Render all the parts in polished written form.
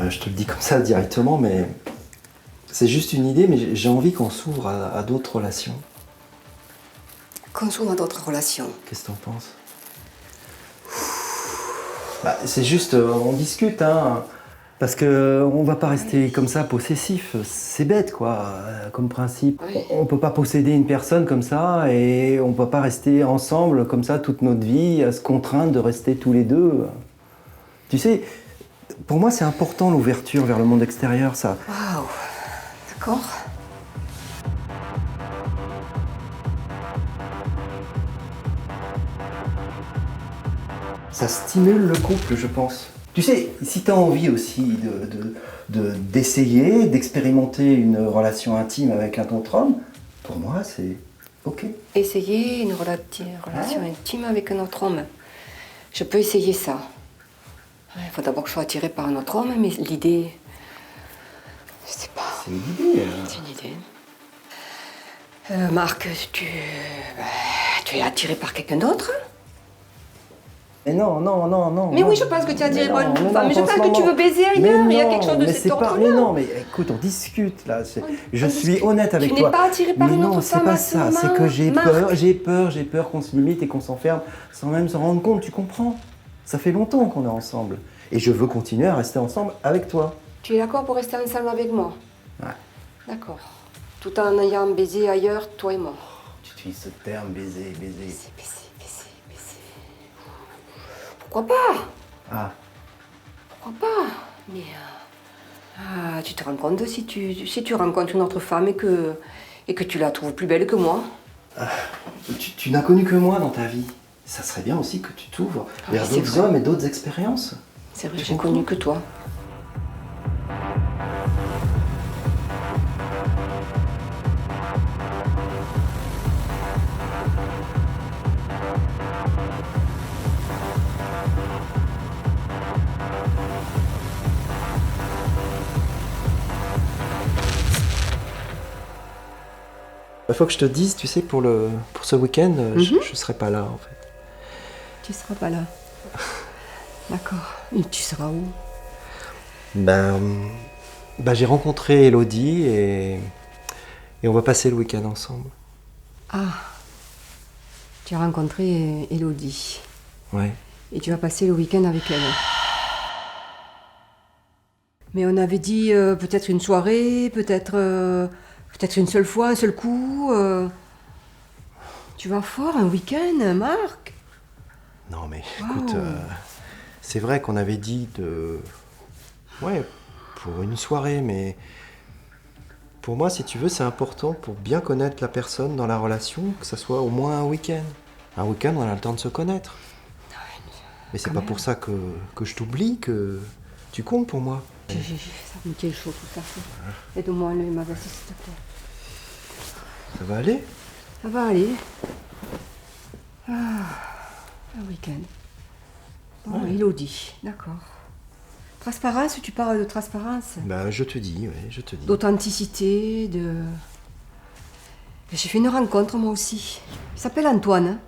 Je te le dis comme ça directement, mais c'est juste une idée, mais j'ai envie qu'on s'ouvre à d'autres relations. Qu'on s'ouvre à d'autres relations. Qu'est-ce que t'en penses? Bah, c'est juste, on discute, hein, parce que on va pas rester comme ça possessif. C'est bête, quoi, comme principe. Oui. On peut pas posséder une personne comme ça et on peut pas rester ensemble comme ça toute notre vie, à se contraindre de rester tous les deux. Tu sais, pour moi, c'est important l'ouverture vers le monde extérieur, ça. Waouh. D'accord. Ça stimule le couple, je pense. Tu sais, si tu as envie aussi d'essayer, d'expérimenter une relation intime avec un autre homme, pour moi, c'est OK. Essayer une relation intime avec un autre homme. Je peux essayer ça. Il faut d'abord que je sois attirée par un autre homme, mais l'idée... Je sais pas. C'est une idée. C'est une idée. Marc, tu es attiré par quelqu'un d'autre? Mais non. Mais non. oui, je pense que tu es attiré par une non, femme. Mais je en pense ce que tu moment. veux baiser Mais ailleurs. Il y a non, quelque chose de mais cet c'est pas. ordre-là. Mais non, mais écoute, on discute là. Je suis discute. honnête avec Tu toi. n'es pas attiré par mais une non, autre c'est femme pas à ça. ce C'est que moment, j'ai Marc. peur qu'on se limite et qu'on s'enferme sans même se rendre compte. Tu comprends? Ça fait longtemps qu'on est ensemble. Et je veux continuer à rester ensemble avec toi. Tu es d'accord pour rester ensemble avec moi? Ouais. D'accord. Tout en ayant baisé ailleurs, toi et moi. Tu utilises ce terme, baiser. Baiser. Pourquoi pas? Ah. Pourquoi pas? Mais tu te rends compte si tu rencontres une autre femme et que tu la trouves plus belle que moi? Tu n'as connu que moi dans ta vie. Ça serait bien aussi que tu t'ouvres vers c'est d'autres vrai. hommes et d'autres expériences. C'est vrai, Tu j'ai comprends? connu que toi. Il faut que je te dise, tu sais, pour ce week-end, je serai pas là en fait. Tu seras pas là. D'accord. Et tu seras où? Ben, j'ai rencontré Elodie et on va passer le week-end ensemble. Ah. Tu as rencontré Elodie. Ouais. Et tu vas passer le week-end avec elle. Mais on avait dit peut-être une soirée, peut-être une seule fois, un seul coup. Tu vas fort un week-end, Marc? Non mais Wow. écoute, c'est vrai qu'on avait dit ouais, pour une soirée, mais pour moi, si tu veux, c'est important pour bien connaître la personne dans la relation, que ça soit au moins un week-end. Un week-end, on a le temps de se connaître. Mais c'est quand pas même. pour ça que je t'oublie, que tu comptes pour moi. Ça me tient chaud tout ça. Aide-moi à enlever ma veste, s'il te plaît. Ça va aller? Ça va aller. Un week-end. Bon, Ouais. Elodie, d'accord. Transparence, tu parles de transparence? Bah, je te dis. D'authenticité, de... J'ai fait une rencontre, moi aussi. Il s'appelle Antoine.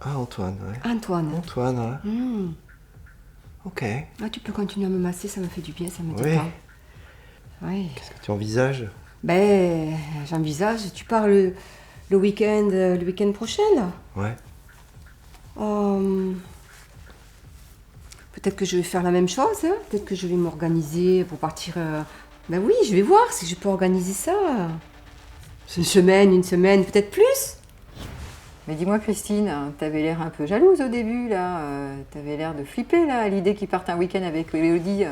Ah, Antoine, ouais. Antoine. Antoine, ouais. Ok. Ah, tu peux continuer à me masser, ça me fait du bien, ça me Oui. détend. Oui. Qu'est-ce que tu envisages? Ben, j'envisage, tu pars le week-end prochain, là. Ouais. Peut-être que je vais faire la même chose, hein. Peut-être que je vais m'organiser pour partir... Ben oui, je vais voir si je peux organiser ça. Une semaine, peut-être plus. Mais dis-moi Christine, t'avais l'air un peu jalouse au début là, t'avais l'air de flipper là à l'idée qu'ils partent un week-end avec Elodie.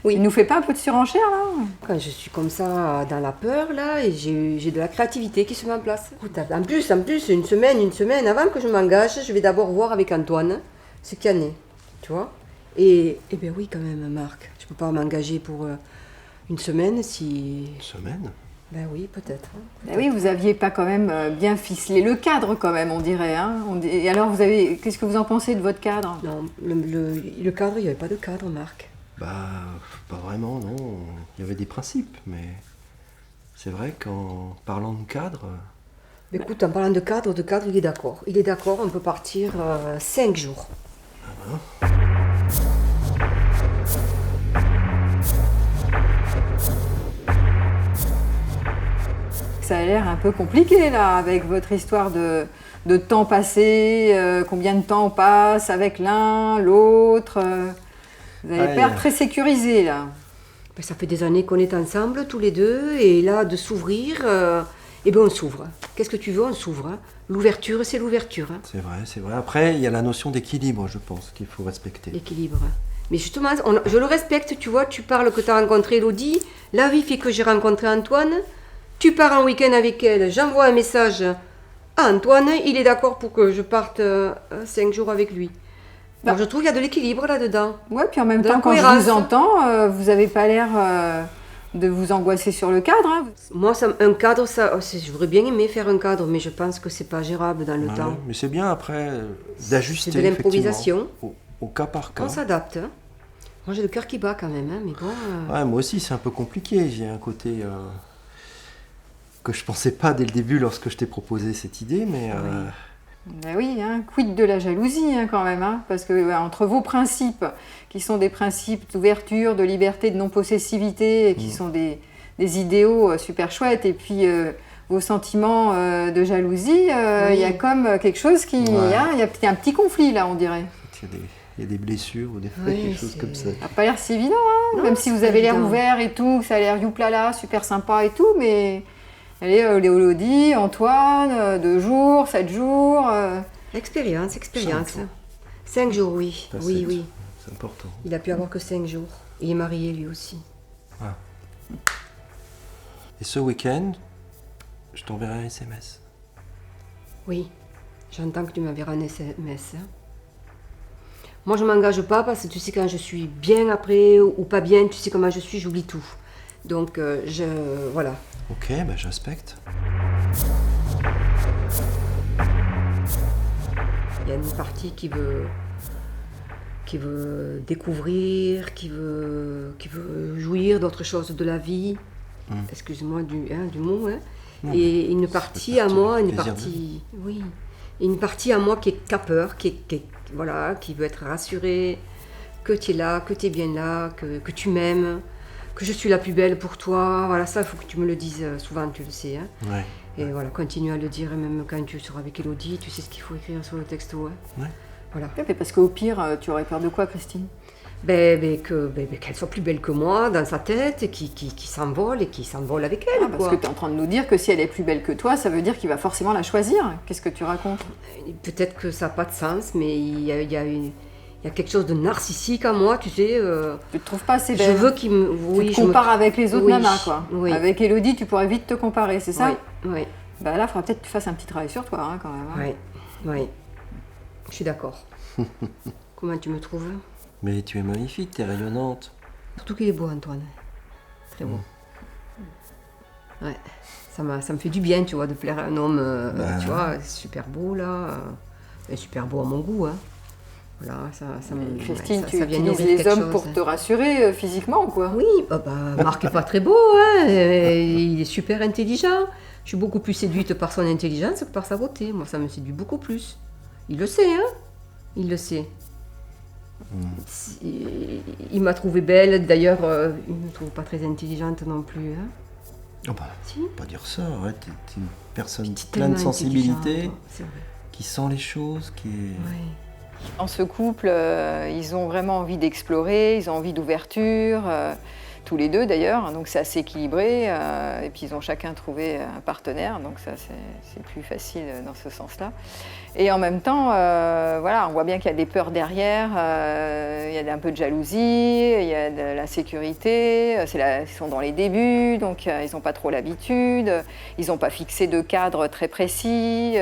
Oui. Il nous fait pas un peu de surenchère là? Quand je suis comme ça, dans la peur, là, et j'ai de la créativité qui se met en place. Écoute, en plus, une semaine avant que je m'engage, je vais d'abord voir avec Antoine ce qu'il y en est, tu vois. Et ben oui, quand même, Marc, je peux pas m'engager pour une semaine si... Une semaine? Ben oui, peut-être. Ah oui, vous aviez pas quand même bien ficelé le cadre quand même, on dirait. Hein. Et alors, qu'est-ce que vous en pensez de votre cadre? Non, le cadre, il n'y avait pas de cadre, Marc. Bah, pas vraiment, non. Il y avait des principes, mais c'est vrai qu'en parlant de cadre... Mais écoute, en parlant de cadre, il est d'accord. Il est d'accord, on peut partir 5 jours. Ah ben. ça a l'air un peu compliqué là, avec votre histoire de temps passé, combien de temps on passe avec l'un, l'autre. Vous avez l'air très sécurisé là. Ben, ça fait des années qu'on est ensemble, tous les deux, et là, de s'ouvrir, eh bien on s'ouvre. Qu'est-ce que tu veux, on s'ouvre. Hein. L'ouverture, c'est l'ouverture. Hein. C'est vrai, c'est vrai. Après, il y a la notion d'équilibre, je pense, qu'il faut respecter. L'équilibre. Mais justement, je le respecte, tu vois, tu parles que tu as rencontré Elodie, la vie fait que j'ai rencontré Antoine, tu pars en week-end avec elle, j'envoie un message à Antoine, il est d'accord pour que je parte 5 jours avec lui. Alors, je trouve qu'il y a de l'équilibre là-dedans. Ouais, puis en même De temps, la quand je cohérence. vous entends, vous n'avez pas l'air de vous angoisser sur le cadre. Hein. Moi, un cadre, j'aurais bien aimé faire un cadre, mais je pense que c'est pas gérable dans le temps. Mais c'est bien après d'ajuster. C'est de l'improvisation. effectivement, au cas par cas. On s'adapte. Hein. Moi, j'ai le cœur qui bat quand même, hein, mais bon. Ouais, moi aussi, c'est un peu compliqué. J'ai un côté que je pensais pas dès le début lorsque je t'ai proposé cette idée, mais Ben oui, hein, quid de la jalousie hein, quand même, hein, parce que entre vos principes, qui sont des principes d'ouverture, de liberté, de non-possessivité, et qui sont des idéaux super chouettes, et puis vos sentiments de jalousie, il y a comme quelque chose qui... hein, il y a un petit conflit là, on dirait. il y a des blessures ou des quelque chose comme ça. Ça n'a pas l'air si évident, hein, même si vous avez l'air ouvert et tout, que ça a l'air youplala, super sympa et tout, mais... Allez, Elodie, Antoine, 2 jours, 7 jours. Expérience. 5 jours, oui. Ça, oui. C'est important. Il a pu avoir que 5 jours. Il est marié lui aussi. Ah. Et ce week-end, je t'enverrai un SMS. Oui, j'entends que tu m'enverras un SMS. Hein. Moi, je ne m'engage pas parce que tu sais quand je suis bien après ou pas bien, tu sais comment je suis, j'oublie tout. Donc, voilà. Ok, ben je respecte. Il y a une partie qui veut découvrir, qui veut jouir d'autres choses de la vie. Excuse-moi du mot. Hein. Et une partie à moi, une partie à moi qui est capeur, qui veut être rassurée, que tu es là, que tu es bien là, que tu m'aimes, que je suis la plus belle pour toi. Voilà, ça, il faut que tu me le dises souvent, tu le sais. Hein. Ouais. Et voilà, continue à le dire, et même quand tu seras avec Elodie, tu sais ce qu'il faut écrire sur le texto. Hein. Ouais. Voilà. Ouais, parce qu'au pire, tu aurais peur de quoi, Christine? Qu'elle soit plus belle que moi dans sa tête, et qui s'envole et qui s'envole avec elle. Parce que tu es en train de nous dire que si elle est plus belle que toi, ça veut dire qu'il va forcément la choisir. Qu'est-ce que tu racontes? Peut-être que ça n'a pas de sens, mais il y a quelque chose de narcissique en moi, tu sais. Tu te trouves pas assez belle? Je veux qu'il me... Tu te compares avec les autres nanas, quoi. Oui. Avec Elodie, tu pourrais vite te comparer, c'est ça? Oui. Bah là, il faudra peut-être que tu fasses un petit travail sur toi, hein, quand même. Hein. Oui. Je suis d'accord. Comment tu me trouves? Mais tu es magnifique, tu es rayonnante. Surtout qu'il est beau, Antoine. Très beau. Ouais. Ça me fait du bien, tu vois, de plaire à un homme, tu vois, super beau, là. Super beau à mon goût, hein. Voilà, Christine, ça tu vient utilises nourrir les quelque hommes chose. pour te rassurer physiquement, quoi. Oui, Marc est pas très beau, hein. Il est super intelligent. Je suis beaucoup plus séduite par son intelligence que par sa beauté. Moi, ça me séduit beaucoup plus. Il le sait, hein. Il le sait. Il m'a trouvée belle, d'ailleurs, il ne me trouve pas très intelligente non plus. Hein. Oh bah, Si. pas dire ça, arrête, t'es une personne T'es pleine de tellement sensibilité, intelligente, c'est vrai. qui sent les choses, qui est... Ouais. Dans ce couple, ils ont vraiment envie d'explorer, ils ont envie d'ouverture, tous les deux d'ailleurs, donc c'est assez équilibré, et puis ils ont chacun trouvé un partenaire, donc ça c'est plus facile dans ce sens-là. Et en même temps, voilà, on voit bien qu'il y a des peurs derrière, il y a un peu de jalousie, il y a de l'insécurité, ils sont dans les débuts, donc ils n'ont pas trop l'habitude, ils n'ont pas fixé de cadre très précis,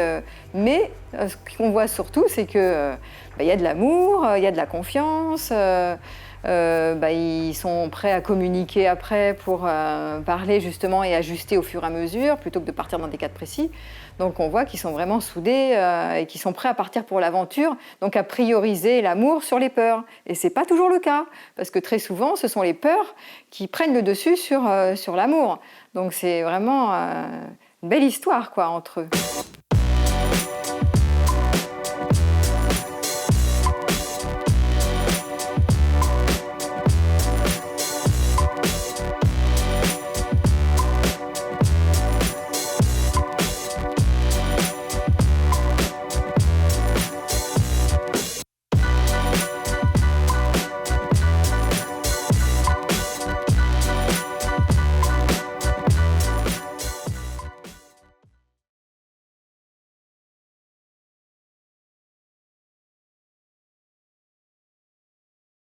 mais ce qu'on voit surtout, c'est que il y a de l'amour, il y a de la confiance, ils sont prêts à communiquer après pour parler justement et ajuster au fur et à mesure, plutôt que de partir dans des cadres précis. Donc on voit qu'ils sont vraiment soudés et qu'ils sont prêts à partir pour l'aventure, donc à prioriser l'amour sur les peurs. Et ce n'est pas toujours le cas, parce que très souvent, ce sont les peurs qui prennent le dessus sur l'amour. Donc c'est vraiment une belle histoire, quoi, entre eux.